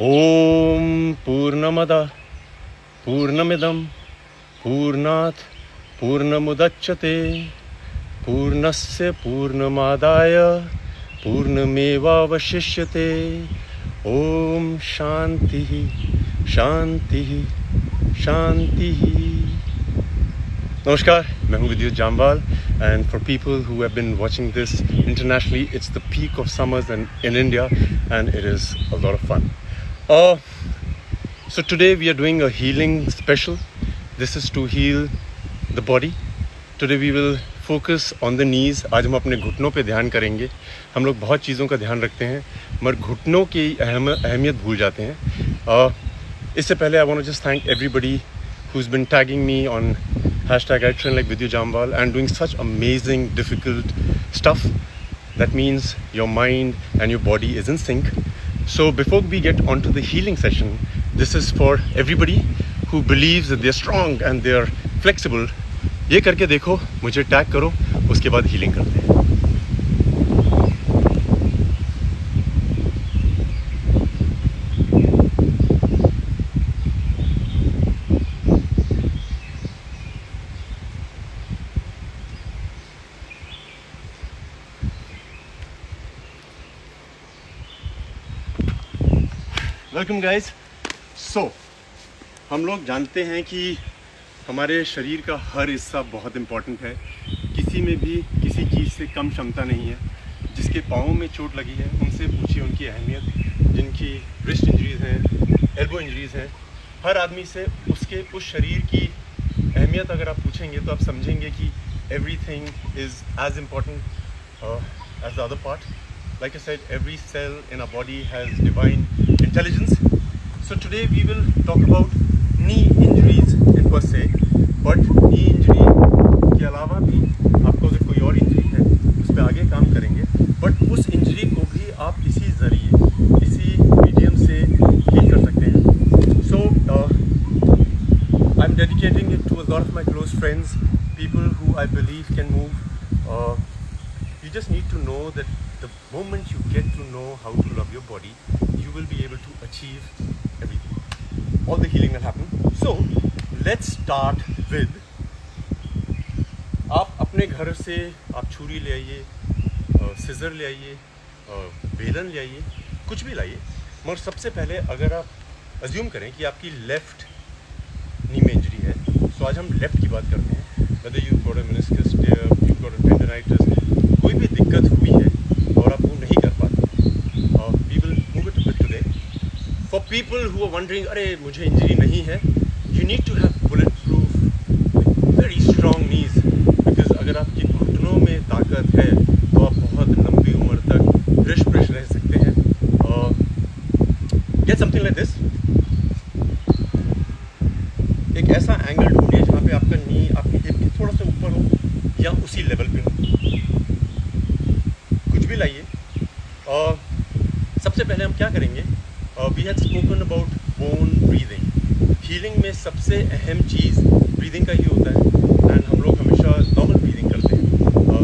ओम पूर्णमदः पूर्णमिदं पूर्णात् पूर्णमुदच्यते पूर्णस्य पूर्णमादाय पूर्णमेवावशिष्यते। ओम शांति शांति शांति। नमस्कार, मैं हूँ विद्युत Jammwal and for people who have been watching this internationally, it's the peak of summers in India and it is a lot of fun. So today we are doing a healing special. This is to heal the body. Today we will focus on the knees. आज हम अपने घुटनों पे ध्यान करेंगे। हम लोग बहुत चीज़ों का ध्यान रखते हैं मगर घुटनों की अहमियत भूल जाते हैं। इससे पहले I want to just thank everybody who's been tagging me on #ITrainLikeVidyutJamwal and doing such amazing, difficult stuff. That means your mind and your body is in sync. So before we get onto the healing session, this is for everybody who believes that they're strong and they're flexible. ये करके देखो, मुझे tag करो, उसके बाद healing करते हैं। Welcome guys. सो हम लोग जानते हैं कि हमारे शरीर का हर हिस्सा बहुत इम्पॉर्टेंट है। किसी में भी किसी चीज़ से कम क्षमता नहीं है। जिसके पाँव में चोट लगी है उनसे पूछिए उनकी अहमियत। जिनकी रिस्ट इंजरीज़ हैं, एल्बो इंजरीज़ हैं, हर आदमी से उसके उस शरीर की अहमियत अगर आप पूछेंगे तो आप समझेंगे कि everything is as important as the other part. Like I said, every cell in our body has divine intelligence. So today we will talk about knee injuries in per se, but knee injury के अलावा भी आपको अगर कोई और injury है उस पर आगे काम करेंगे, बट उस इंजरी को भी आप इसी ज़रिए, इसी मीडियम से हील कर सकते हैं। So I'm dedicating it to a lot of my close friends, people who I believe can move. You just need to know that the moment you get to know how to love your body, you will be able to achieve everything. All the healing will happen. So let's start with, आप अपने घर से आप छुरी ले आइए, scissor ले आइए, बेलन ले आइए, कुछ भी लाइए, मगर सबसे पहले अगर आप अज्यूम करें कि आपकी लेफ्ट नी में इंजरी है, तो आज हम लेफ्ट की बात करते हैं। whether you've got a meniscus tear, you've got a tendonitis, कोई भी दिक्कत हुई है और आप मूव नहीं कर पाते, we will move it a bit today. For people who are wondering, अरे मुझे इंजरी नहीं है, you need to have bulletproof, very strong knees, because अगर आपकी घुटनों में ताकत है तो आप बहुत लंबी उम्र तक फ्रेश रह सकते हैं। Get something like this. एक ऐसा एंगल ढूंढिए जहाँ पे आपका नी आपकी हिप के थोड़ा सा ऊपर हो या उसी लेवल पे हो। कुछ भी लाइए। सबसे पहले हम क्या करेंगे, we had spoken about bone breathing. Healing में सबसे अहम चीज़ ब्रीदिंग का ही होता है एंड हम लोग हमेशा नॉर्मल ब्रीदिंग करते हैं।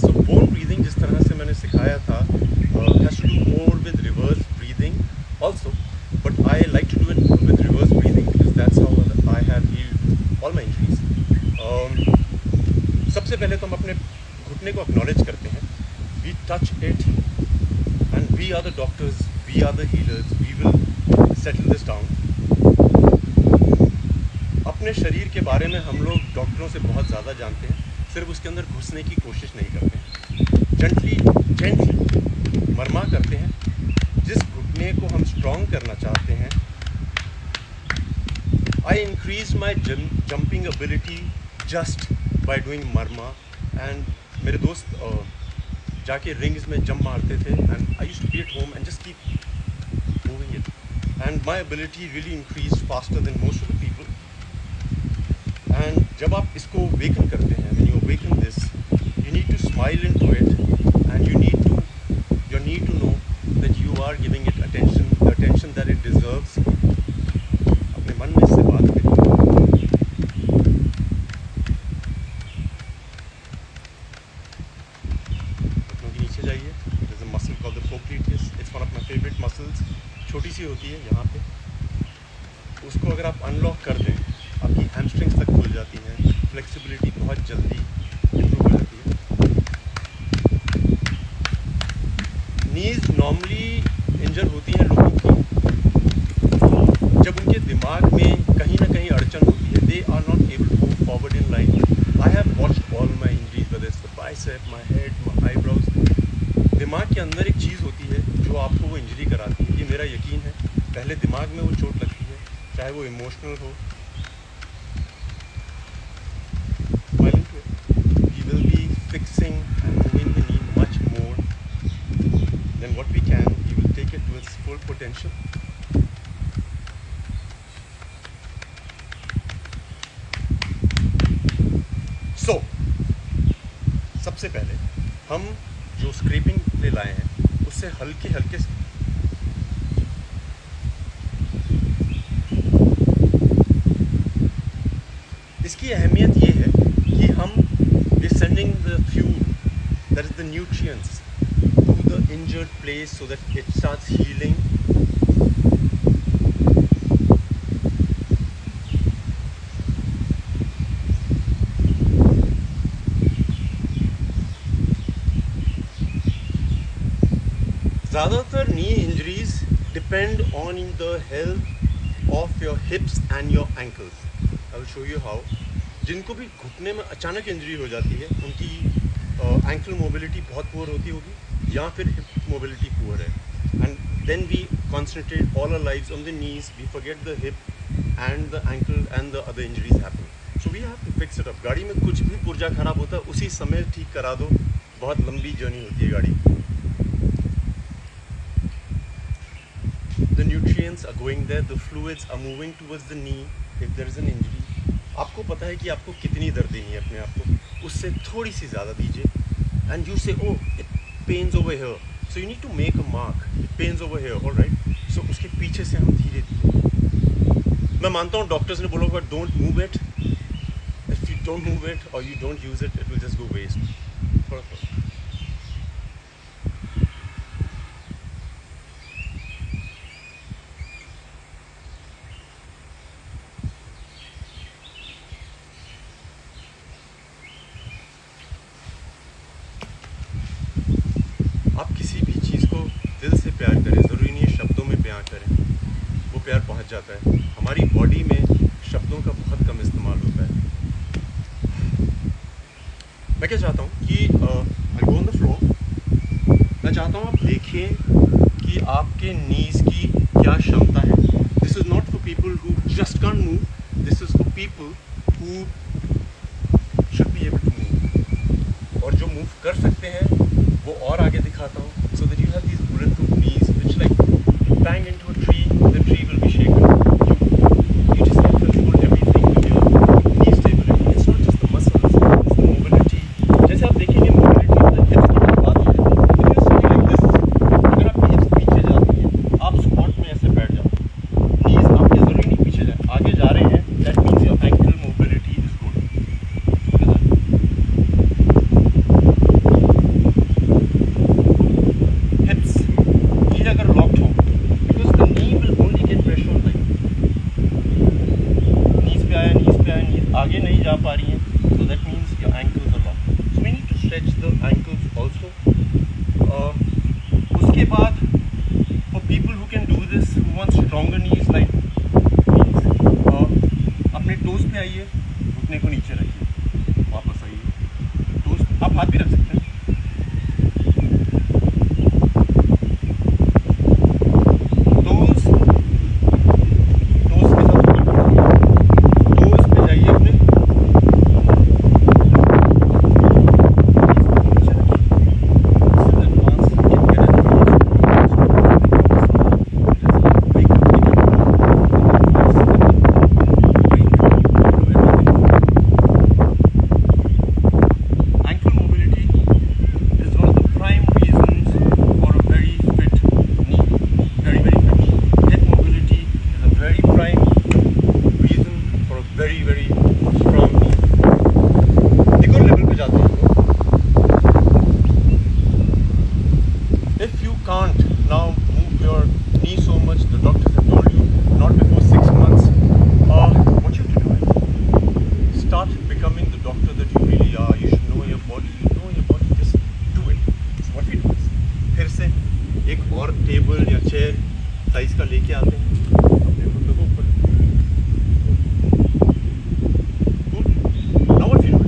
सो बोन ब्रीदिंग जिस तरह से मैंने सिखाया था has to do more with reverse breathing also, but I like to do it with reverse breathing because that's how I have healed all my injuries. सबसे पहले तो हम अपने घुटने को एक्नॉलेज करते हैं। We touch it and we are the doctors, we are the healers, we will settle this down. अपने शरीर के बारे में हम लोग डॉक्टरों से बहुत ज़्यादा जानते हैं, सिर्फ उसके अंदर घुसने की कोशिश नहीं करते। जेंटली मरमा करते हैं। जिस घुटने को हम स्ट्रॉन्ग करना चाहते हैं, I increased my jumping ability just by doing Marma. and मेरे दोस्त जाके रिंग्स में जंप मारते थे and I used to be at home and just keep moving it and my ability really increased faster than most of the people. And जब आप इसको waken करते हैं, when you waken this, you need to smile into it and you need to know that you are giving it attention, the attention that it deserves. अपने मन में इससे बात करिए। छोटी सी होती है यहाँ पे, उसको अगर आप अनलॉक कर दें, आपकी हैमस्ट्रिंग्स तक खुल जाती हैं, फ्लेक्सिबिलिटी बहुत जल्दी इम्प्रूव हो जाती है। नीज नॉर्मली इंजर होती हैं लोगों की जब उनके दिमाग में कहीं ना कहीं अड़चन होती है, they are not able to move forward in life. I have watched all my injuries, whether it's the bicep, my head, my eyebrows. दिमाग के अंदर एक चीज़ होती है जो आपको वो इंजरी कराती है। ये मेरा यकीन है, पहले दिमाग में वो चोट लगती है, चाहे वो इमोशनल हो। We will be fixing and moving the knee much more than what we can. We will take it to its full potential. So, सबसे पहले हम जो स्क्रैपिंग ले लाए हैं उससे हल्के हल्के इसकी अहमियत ये है कि हम sending the fuel, that is the nutrients, to the injured place so that it starts healing. ज़्यादातर knee injuries depend on the health of your hips and your ankles. I will show you how. जिनको भी घुटने में अचानक injury हो जाती है, उनकी एंकल मोबिलिटी बहुत पुअर होती होगी या फिर हिप मोबिलिटी पुअर है, and then we concentrate all our lives on the knees, we forget the hip and the ankle and the other injuries happen. So we have to fix it up. गाड़ी में कुछ भी पुर्जा खराब होता है उसी समय ठीक करा दो, बहुत लंबी जर्नी होती है गाड़ी। The nutrients are going there, the fluids are moving towards the knee if there is an injury. आपको पता है कि आपको कितनी दर्द देनी है अपने आप को, उससे थोड़ी सी ज़्यादा दीजिए, and you say O it pens over here, so you need to make a mark, it pens over here, alright. So उसके पीछे से हम धीरे धीरे, मैं मानता हूँ डॉक्टर्स ने बोला होगा don't move it, if you don't move it और you don't use it, it will just go waste. थोड़ा थोड़ा आप किसी भी चीज़ को दिल से प्यार करें, ज़रूरी नहीं है शब्दों में प्यार करें, वो प्यार पहुंच जाता है। हमारी बॉडी में शब्दों का बहुत कम इस्तेमाल होता है। मैं क्या चाहता हूँ कि आई गो ऑन द फ्लोर, मैं चाहता हूँ आप देखें कि आपके नीज़ की क्या क्षमता है। This is not for people who just can't move, this is for people who should be able to move, और जो मूव कर सकते हैं वो और आगे दिखाता हूँ, so that you have these bulletproof knees which like bang into a tree, the tree will be shaken. You just can control everything with your knee stability. It's not just the muscles, it's the mobility. जैसे आप देखेंगे mobility of the hips की बात है, if you're sitting like this, अगर आपकी hips पीछे जाती है, आप squat में ऐसे बैठ जाओ, knees आपके ज़रूरी नहीं पीछे जाए, आगे जा रहे हैं, that means your ankle mobility is good. और टेबल या चेयर साइज का लेके आते हैं, अपने घुटनों को ऊपर। नाउ व्हाट यू डू,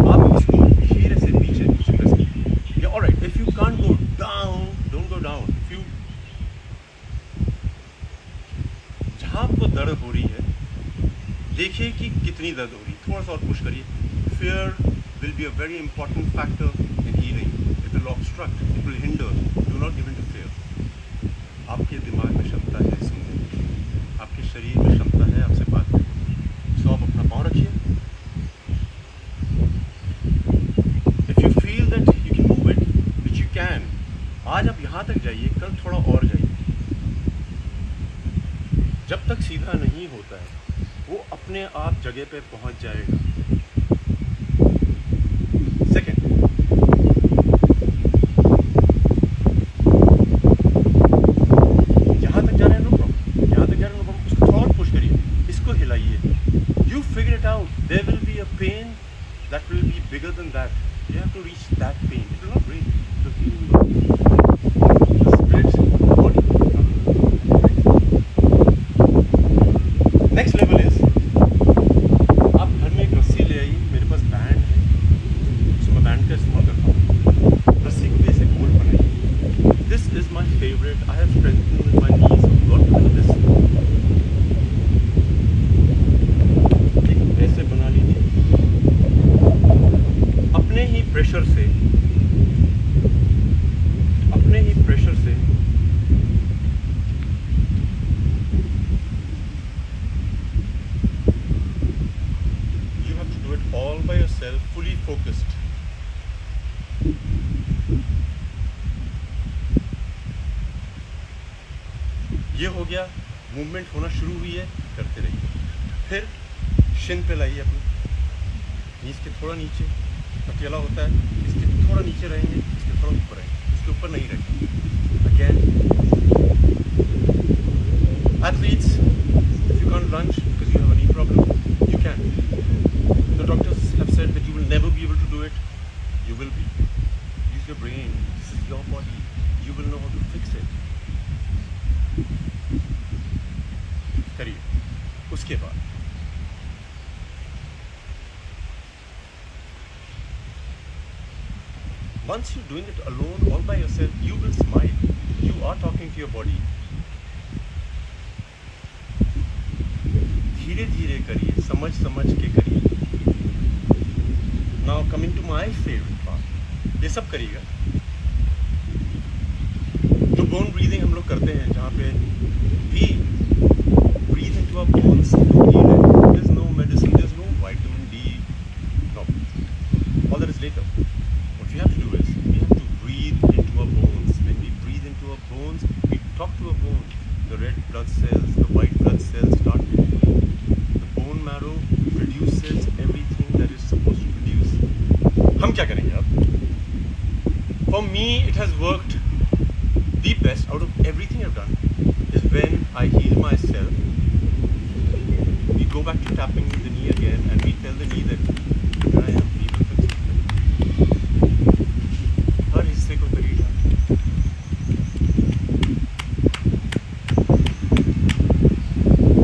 आप इसको धीरे से नीचे प्रेस कीजिए। या alright, if you can't go down, don't go down. If you, जहाँ आपको दर्द हो रही है, देखिए कि कितनी दर्द हो रही है, थोड़ा सा और पुश करिए। Fear will be a very important factor in healing. It will obstruct, it will hinder. Do not give in to fear. आपके दिमाग में क्षमता है सुनने की, आपके शरीर में क्षमता है आपसे बात करने की। So आप अपना पाँव रखिए। If you feel that you can move it, which you can, आज आप यहाँ तक जाइए, कल थोड़ा और जाइए। जब तक सीधा नहीं होता है, वो अपने आप जगह पे पहुँच जाएगा। There will be a pain that will be bigger than that. You have to reach that pain. It will not break. The feeling will, the spirits in the body. Next level is, आप घर में एक रस्सी ले आइए। मेरे pass band है, so मैं बैंड का इस्तेमाल करता हूँ। रस्सी को भी ऐसे गोल बनाइए। This is my favorite. I have strengthened with my knees. Not because of this. Pressure से, अपने ही प्रेशर से you have to do it all by yourself, fully focused. ये हो गया, मूवमेंट होना शुरू हुई है, करते रहिए। फिर शिन पे लाइए अपनी, नीज के थोड़ा नीचे, अकेला होता है, इसके थोड़ा नीचे रहेंगे, इसके थोड़ा ऊपर रहेंगे, इसके ऊपर नहीं रहेंगे। Again, athletes, if you can't lunge because you have a knee problem, you can. The doctors have said that you will never be able to do it. You will be. Use your brain. This is your body. You will know how to fix it. करिए। उसके बाद once you're doing it alone, all by yourself, you will smile. You are talking to your body. धीरे धीरे करिए, समझ समझ के करिए। Now coming to my favorite part, ये सब करिएगा। जो bone breathing हम लोग करते हैं, जहाँ पे we breathe into our bones to heal it. There's no medicine, there's no vitamin D, no. All that is later. What we have to do is, we have to breathe into our bones. When we breathe into our bones, we talk to our bones. The red blood cells, the white blood cells start moving. The bone marrow produces everything that is supposed to produce. हम क्या करेंगे अब? For me, it has worked the best out of everything I've done is when I heal myself. We go back to tapping the knee again, and we tell the knee that here I am.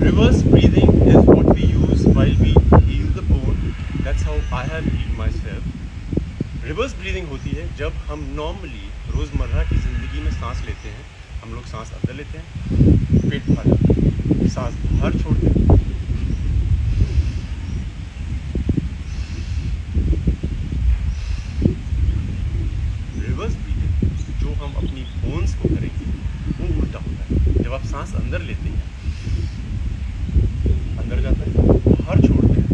Reverse breathing is what we use while we heal the bone. That's how I have healed myself. Reverse breathing होती है जब हम normally रोज़मर्रा की ज़िंदगी में सांस लेते हैं। हम लोग सांस अंदर लेते हैं, पेट भर जाता है, सांस बाहर छोड़ते हैं। रिवर्स ब्रीथिंग जो हम अपनी बोन्स को करेंगे वो उल्टा होता है। जब आप सांस अंदर लेते हैं, अंदर जाता है, बाहर छोड़ते हैं।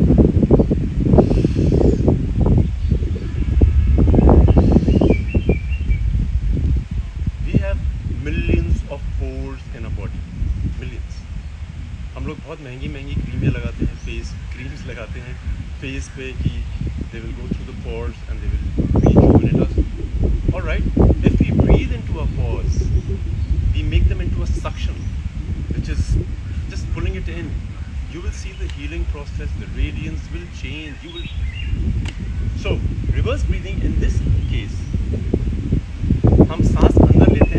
We have millions of pores in our body, millions. हम लोग बहुत महंगी महंगी क्रीमें लगाते हैं, फेस क्रीम्स लगाते हैं फेस पे कि they will go through the pores and they will rejuvenate us. All right, if we breathe into our pores, we make them into a suction, which is just pulling it in. You will see the healing process, the radiance will change. You will. So reverse breathing in this case, हम सांस अंदर लेते हैं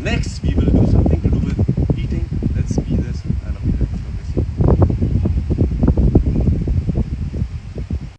next we will do